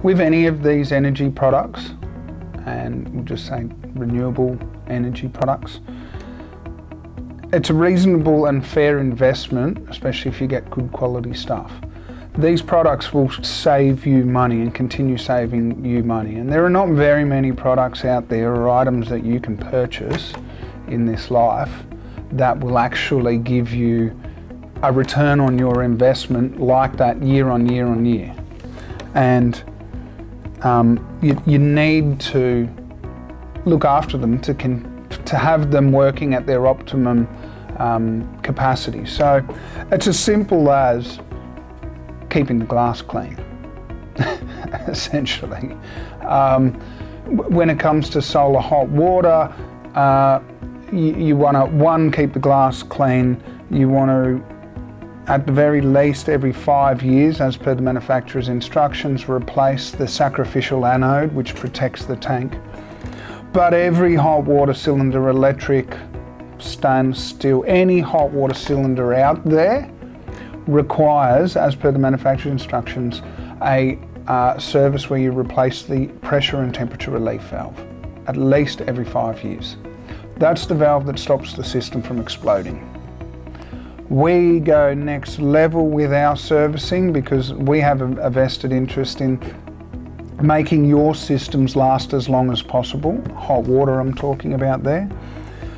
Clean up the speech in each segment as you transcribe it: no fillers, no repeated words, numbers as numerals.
With any of these energy products, and we'll just say renewable energy products, it's a reasonable and fair investment, especially if you get good quality stuff. These products will save you money and continue saving you money. And there are not very many products out there or items that you can purchase in this life that will actually give you a return on your investment like that year on year on year. And you need to look after them to have them working at their optimum capacity. So it's as simple as keeping the glass clean, essentially. When it comes to solar hot water, you want to, one, keep the glass clean. You want to, at the very least, every 5 years, as per the manufacturer's instructions, replace the sacrificial anode, which protects the tank. But every hot water cylinder, electric, stainless steel, any hot water cylinder out there requires, as per the manufacturer's instructions, a service where you replace the pressure and temperature relief valve at least every 5 years. That's the valve that stops the system from exploding. We go next level with our servicing because we have a vested interest in making your systems last as long as possible. Hot water I'm talking about there.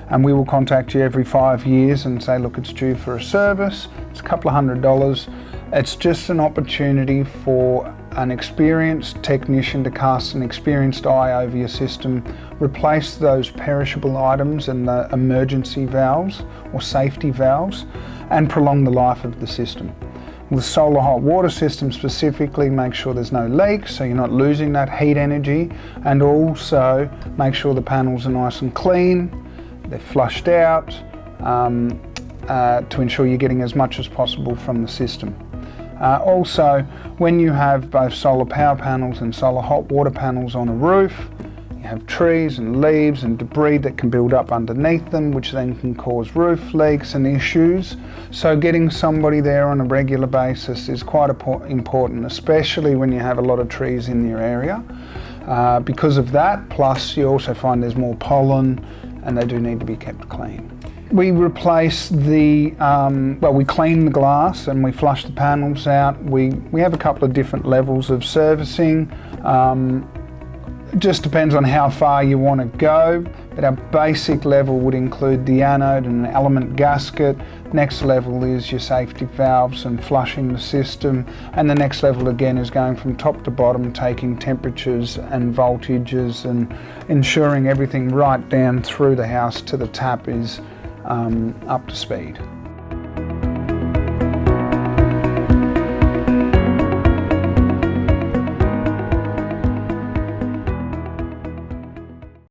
And we will contact you every 5 years and say, look, it's due for a service. It's a couple of $100. It's just an opportunity for an experienced technician to cast an experienced eye over your system, replace those perishable items and the emergency valves or safety valves, and prolong the life of the system. With solar hot water system specifically, make sure there's no leaks so you're not losing that heat energy, and also make sure the panels are nice and clean, they're flushed out to ensure you're getting as much as possible from the system. Also, when you have both solar power panels and solar hot water panels on a roof, you have trees and leaves and debris that can build up underneath them, which then can cause roof leaks and issues. So getting somebody there on a regular basis is quite important, especially when you have a lot of trees in your area. Because of that, plus you also find there's more pollen and they do need to be kept clean. We replace the, we clean the glass and we flush the panels out. We have a couple of different levels of servicing. It just depends on how far you want to go, but our basic level would include the anode and an element gasket. Next level is your safety valves and flushing the system. And the next level again is going from top to bottom, taking temperatures and voltages and ensuring everything right down through the house to the tap is up to speed.